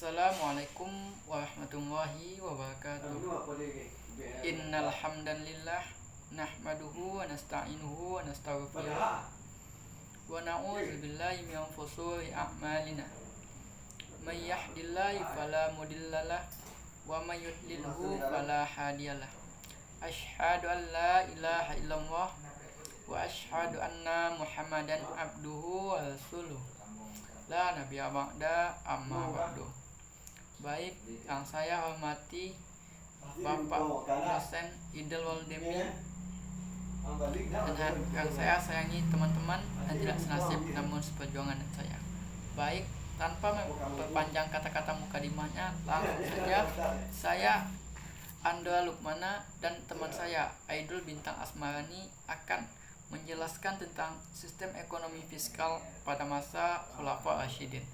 Assalamualaikum warahmatullahi wabarakatuh. Innal hamdalillah nahmaduhu wa nasta'inuhu wa nastaghfiruh wa na'udzu billahi min shururi a'malina. May yahdihillahu fala mudhillalah wa may yudlilhu fala hadiyalah. Asyhadu an la ilaha illallah wa asyhadu anna Muhammadan abduhu wa rasuluh. La nabiyya ba'da amma ba'du. Baik, yang saya hormati Bapak dosen Idul Waldemi dan yang saya sayangi teman-teman dan tidak senasib namun seperjuangan dengan saya. Baik, tanpa memperpanjang kata-kata mukadimahnya, langsung saja saya Andra Lukmana dan teman saya Aidul Bintang Asmarani akan menjelaskan tentang sistem ekonomi fiskal pada masa Khulafaur Rasyidin,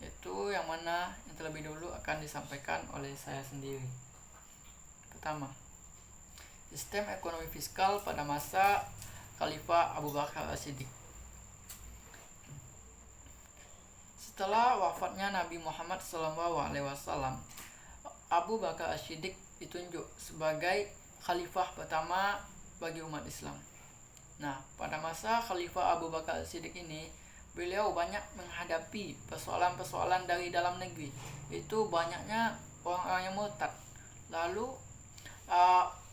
yaitu yang mana yang terlebih dulu akan disampaikan oleh saya sendiri. Pertama, sistem ekonomi fiskal pada masa Khalifah Abu Bakar As-Siddiq. Setelah wafatnya Nabi Muhammad SAW, Abu Bakar As-Siddiq ditunjuk sebagai khalifah pertama bagi umat Islam. Nah, pada masa Khalifah Abu Bakar As-Siddiq ini, beliau banyak menghadapi persoalan-persoalan dari dalam negeri. Itu banyaknya orang-orang yang murtad. Lalu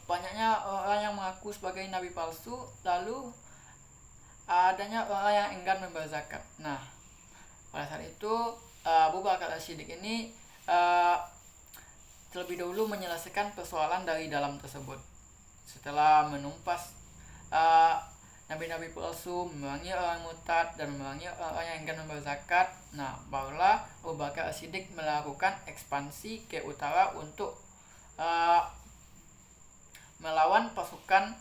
banyaknya orang yang mengaku sebagai nabi palsu. Lalu adanya orang yang enggan membayar zakat. Nah, pada saat itu Abu Bakar As-Siddiq ini terlebih dahulu menyelesaikan persoalan dari dalam tersebut. Setelah menumpas nabi-nabi palsu, memerangi orang murtad dan memerangi orang yang enggan membayar zakat. Nah, barulah Abu Bakar As-Siddiq melakukan ekspansi ke utara untuk melawan pasukan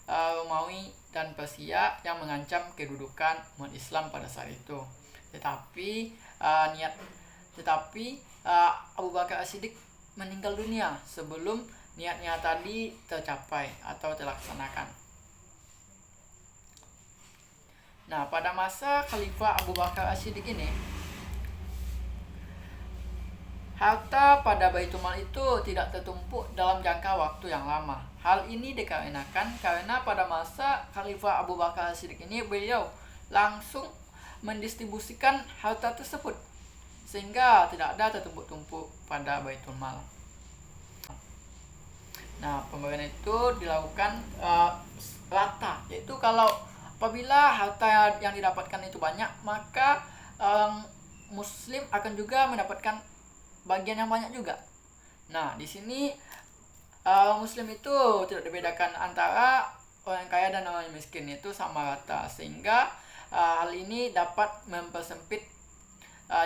Romawi dan Persia yang mengancam kedudukan umat Islam pada saat itu. Tetapi Abu Bakar As-Siddiq meninggal dunia sebelum niatnya tadi tercapai atau terlaksanakan. Nah, pada masa Khalifah Abu Bakar As-Siddiq ini, harta pada Baitul Mal itu tidak tertumpuk dalam jangka waktu yang lama. Hal ini dikarenakan karena pada masa Khalifah Abu Bakar As-Siddiq ini beliau langsung mendistribusikan harta tersebut sehingga tidak ada tertumpuk-tumpuk pada Baitul Mal. Nah, pemberian itu dilakukan rata, yaitu kalau apabila harta yang didapatkan itu banyak, maka Muslim akan juga mendapatkan bagian yang banyak juga. Nah, di sini Muslim itu tidak dibedakan antara orang kaya dan orang miskin, itu sama rata, sehingga hal ini dapat mempersempit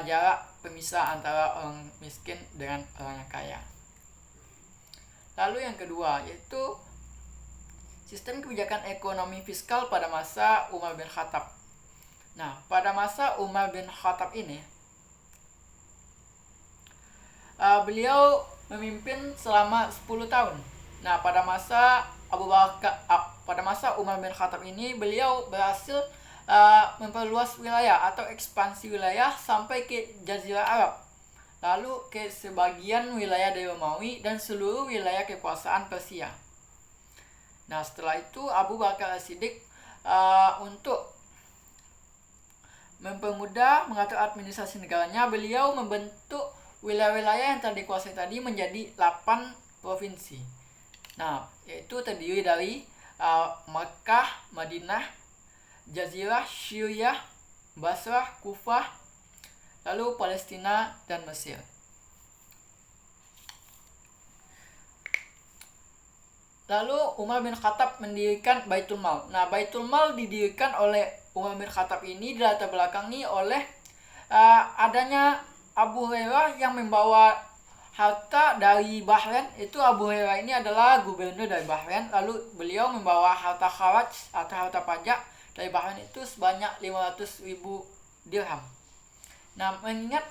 jarak pemisah antara orang miskin dengan orang yang kaya. Lalu yang kedua yaitu sistem kebijakan ekonomi fiskal pada masa Umar bin Khattab. Nah, pada masa Umar bin Khattab ini beliau memimpin selama 10 tahun. Nah, pada masa Umar bin Khattab ini beliau berhasil memperluas wilayah atau ekspansi wilayah sampai ke Jazirah Arab, lalu ke sebagian wilayah dari Romawi dan seluruh wilayah kekuasaan Persia. Nah, setelah itu Abu Bakar As-Siddiq untuk mempermudah mengatur administrasi negaranya, beliau membentuk wilayah-wilayah yang telah dikuasai tadi menjadi 8 provinsi. Nah, yaitu terdiri dari Makkah, Madinah, Jazirah, Syriah, Basrah, Kufah, lalu Palestina dan Mesir. Lalu Umar bin Khattab mendirikan Baitul Mal. Nah, Baitul Mal didirikan oleh Umar bin Khattab ini dilatar belakangi oleh adanya Abu Hurairah yang membawa harta dari Bahrain. Itu Abu Hurairah ini adalah gubernur dari Bahrain. Lalu beliau membawa harta kharaj atau harta pajak dari Bahrain itu sebanyak 500.000 dirham. Nah, mengingat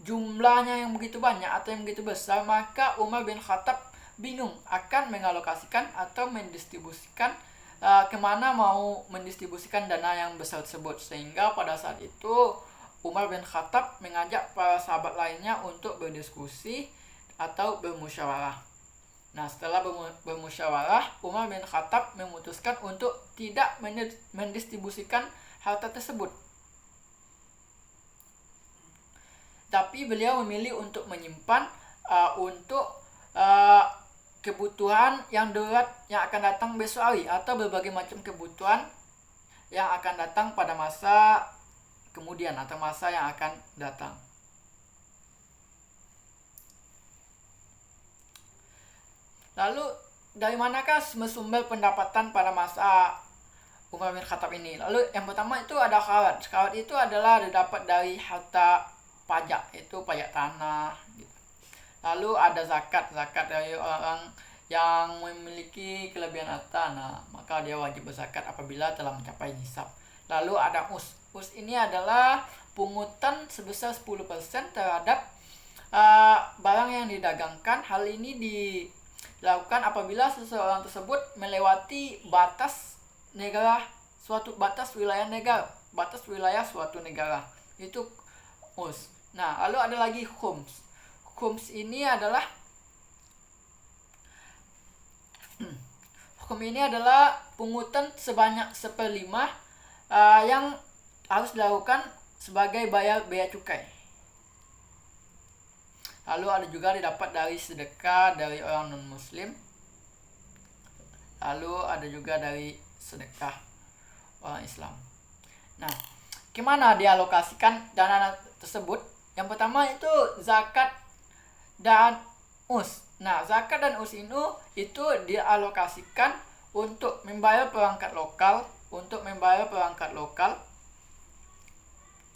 jumlahnya yang begitu banyak atau yang begitu besar, maka Umar bin Khattab bingung akan mengalokasikan atau mendistribusikan kemana mau mendistribusikan dana yang besar tersebut, sehingga pada saat itu Umar bin Khattab mengajak para sahabat lainnya untuk berdiskusi atau bermusyawarah. Nah, setelah bermusyawarah, Umar bin Khattab memutuskan untuk tidak mendistribusikan harta tersebut. Tapi beliau memilih untuk menyimpan untuk kebutuhan yang darurat yang akan datang besok hari, atau berbagai macam kebutuhan yang akan datang pada masa kemudian atau masa yang akan datang. Lalu dari manakah sumber pendapatan pada masa Umar bin Khattab ini? Lalu yang pertama itu ada kharat. Kharat itu adalah didapat dari harta pajak, itu pajak tanah gitu. Lalu ada zakat. Zakat dari orang yang memiliki kelebihan harta, nah maka dia wajib berzakat apabila telah mencapai nisab. Lalu ada us. Us ini adalah pungutan sebesar 10% terhadap barang yang didagangkan. Hal ini dilakukan apabila seseorang tersebut melewati batas negara, suatu batas wilayah negara, batas wilayah suatu negara. Itu us. Nah, lalu ada lagi khums. Khums ini adalah pungutan sebanyak 1/5 yang harus dilakukan sebagai bayar bea cukai. Lalu ada juga didapat dari sedekah dari orang non-muslim. Lalu ada juga dari sedekah orang Islam. Nah, gimana dialokasikan dana tersebut? Yang pertama itu zakat dan us. Nah, zakat dan us itu dialokasikan untuk membayar perangkat lokal,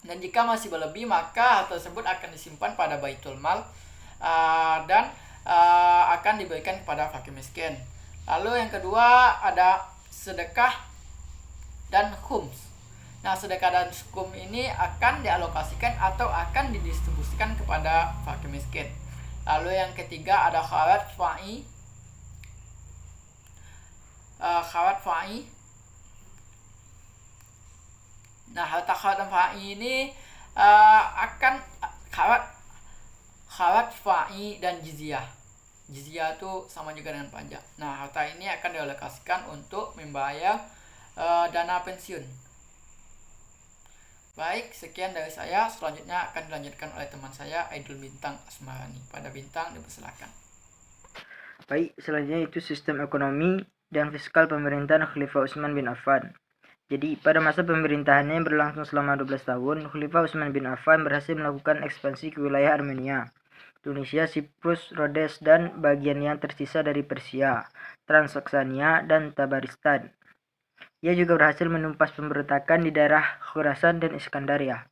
dan jika masih berlebih maka hal tersebut akan disimpan pada Baitul Mal dan akan diberikan kepada fakir miskin. Lalu yang kedua ada sedekah dan khums. Nah, sedekah dan khums ini akan dialokasikan atau akan didistribusikan kepada fakir miskin. Lalu yang ketiga ada kharat fa'i. Nah, harta kharat fa'i ini akan kharat fa'i dan jizyah. Jizyah itu sama juga dengan pajak. Nah, harta ini akan dialokasikan untuk membayar dana pensiun. Baik, sekian dari saya. Selanjutnya akan dilanjutkan oleh teman saya, Aidul Bintang Asmarani. Pada Bintang, dipersilakan. Baik, selanjutnya itu sistem ekonomi dan fiskal pemerintahan Khalifah Utsman bin Affan. Jadi, pada masa pemerintahannya yang berlangsung selama 12 tahun, Khalifah Utsman bin Affan berhasil melakukan ekspansi ke wilayah Armenia, Tunisia, Siprus, Rhodes, dan bagian yang tersisa dari Persia, Transaksania, dan Tabaristan. Ia juga berhasil menumpas pemberontakan di daerah Khurasan dan Iskandaria.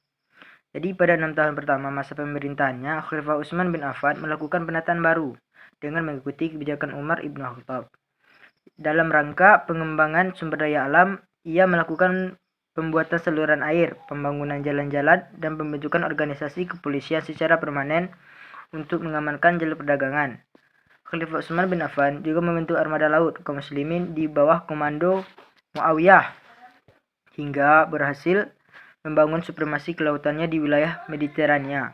Jadi pada 6 tahun pertama masa pemerintahannya, Khalifah Utsman bin Affan melakukan penataan baru dengan mengikuti kebijakan Umar ibn Khattab. Dalam rangka pengembangan sumber daya alam, ia melakukan pembuatan saluran air, pembangunan jalan-jalan, dan pembentukan organisasi kepolisian secara permanen untuk mengamankan jalur perdagangan. Khalifah Utsman bin Affan juga membentuk armada laut kaum muslimin di bawah komando Muawiyah hingga berhasil membangun supremasi kelautannya di wilayah Mediterania,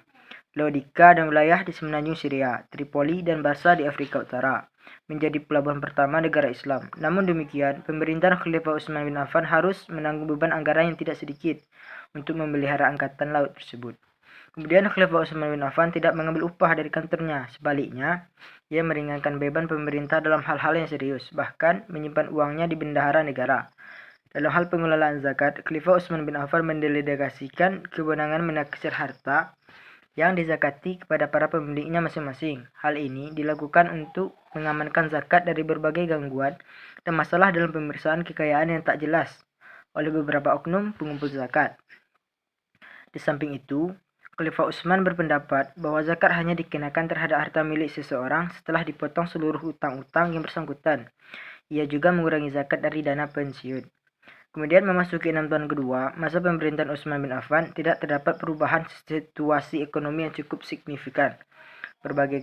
Laodika, dan wilayah di semenanjung Syria, Tripoli, dan Basra di Afrika Utara, menjadi pelabuhan pertama negara Islam. Namun demikian, pemerintahan Khalifah Utsman bin Affan harus menanggung beban anggaran yang tidak sedikit untuk memelihara angkatan laut tersebut. Kemudian Khalifah Utsman bin Affan tidak mengambil upah dari kantornya, sebaliknya, ia meringankan beban pemerintah dalam hal-hal yang serius, bahkan menyimpan uangnya di bendahara negara. Dalam hal pengelolaan zakat, Khalifah Utsman bin Affan mendelegasikan kewenangan menaksir harta yang dizakati kepada para pemiliknya masing-masing. Hal ini dilakukan untuk mengamankan zakat dari berbagai gangguan dan masalah dalam pemeriksaan kekayaan yang tak jelas oleh beberapa oknum pengumpul zakat. Di samping itu, Khalifah Utsman berpendapat bahwa zakat hanya dikenakan terhadap harta milik seseorang setelah dipotong seluruh utang-utang yang bersangkutan. Ia juga mengurangi zakat dari dana pensiun. Kemudian memasuki 6 tahun kedua, masa pemerintahan Utsman bin Affan, tidak terdapat perubahan situasi ekonomi yang cukup signifikan. Berbagai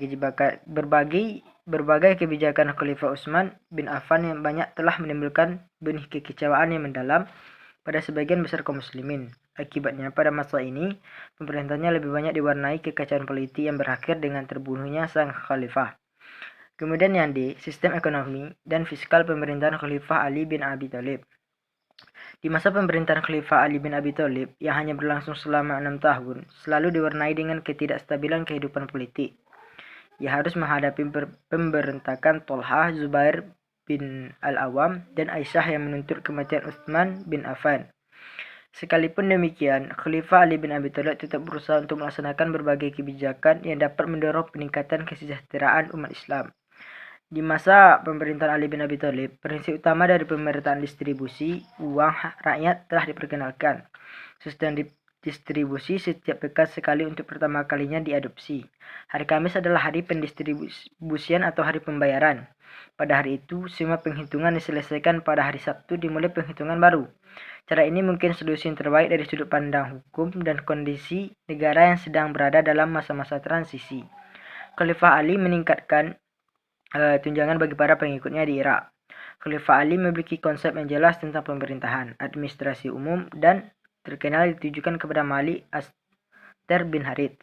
kebijakan Khalifah Utsman bin Affan yang banyak telah menimbulkan benih kekecewaan yang mendalam pada sebagian besar kaum muslimin. Akibatnya, pada masa ini, pemerintahnya lebih banyak diwarnai kekacauan politik yang berakhir dengan terbunuhnya sang khalifah. Kemudian yang D, sistem ekonomi dan fiskal pemerintahan Khalifah Ali bin Abi Thalib. Di masa pemerintahan Khalifah Ali bin Abi Thalib yang hanya berlangsung selama 6 tahun, selalu diwarnai dengan ketidakstabilan kehidupan politik. Ia harus menghadapi pemberontakan Tolhah, Zubair bin Al-Awam, dan Aisyah yang menuntut kematian Utsman bin Affan. Sekalipun demikian, Khalifah Ali bin Abi Thalib tetap berusaha untuk melaksanakan berbagai kebijakan yang dapat mendorong peningkatan kesejahteraan umat Islam. Di masa pemerintahan Ali bin Abi Thalib, prinsip utama dari pemerataan distribusi uang rakyat telah diperkenalkan. Sistem distribusi setiap pekan sekali untuk pertama kalinya diadopsi. Hari Kamis adalah hari pendistribusian atau hari pembayaran. Pada hari itu, semua penghitungan diselesaikan pada hari Sabtu dimulai penghitungan baru. Cara ini mungkin solusi yang terbaik dari sudut pandang hukum dan kondisi negara yang sedang berada dalam masa-masa transisi. Khalifah Ali meningkatkan tunjangan bagi para pengikutnya di Irak. Khalifah Ali memiliki konsep yang jelas tentang pemerintahan, administrasi umum, dan terkenal ditujukan kepada Malik Aster bin Harith.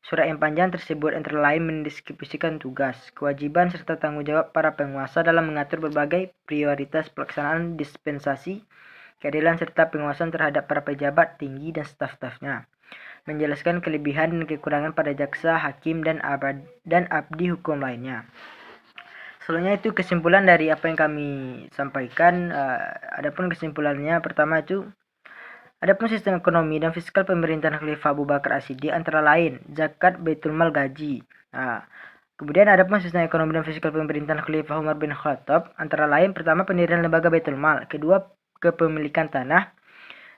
Surat yang panjang tersebut antara lain mendeskripsikan tugas, kewajiban, serta tanggung jawab para penguasa dalam mengatur berbagai prioritas pelaksanaan dispensasi, keadilan, serta pengawasan terhadap para pejabat tinggi dan staf-stafnya. Menjelaskan kelebihan dan kekurangan pada jaksa, hakim, dan abdi hukum lainnya. Selanjutnya itu kesimpulan dari apa yang kami sampaikan. Adapun kesimpulannya, pertama itu, adapun sistem ekonomi dan fiskal pemerintahan Khalifah Abu Bakar As-Siddiq antara lain zakat, baitul mal, gaji. Kemudian adapun sistem ekonomi dan fiskal pemerintahan Khalifah Umar bin Khattab antara lain, pertama pendirian lembaga baitul mal, kedua kepemilikan tanah,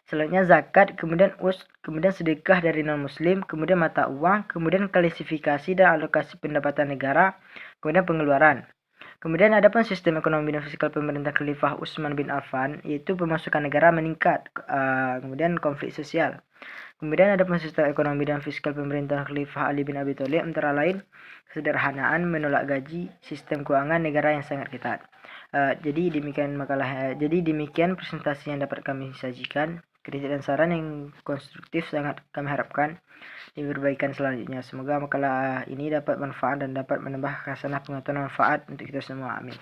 selanjutnya zakat, kemudian kemudian sedekah dari non muslim, kemudian mata uang, kemudian klasifikasi dan alokasi pendapatan negara, kemudian pengeluaran. Kemudian ada pun sistem ekonomi dan fiskal pemerintah Khalifah Utsman bin Affan, yaitu pemasukan negara meningkat, kemudian konflik sosial. Kemudian ada pun sistem ekonomi dan fiskal pemerintah Khalifah Ali bin Abi Thalib antara lain kesederhanaan, menolak gaji, sistem keuangan negara yang sangat ketat. Jadi demikian presentasi yang dapat kami sajikan. Kritik dan saran yang konstruktif sangat kami harapkan di perbaikan selanjutnya. Semoga makalah ini dapat manfaat dan dapat menambah khasanah pengetahuan manfaat untuk kita semua. Amin.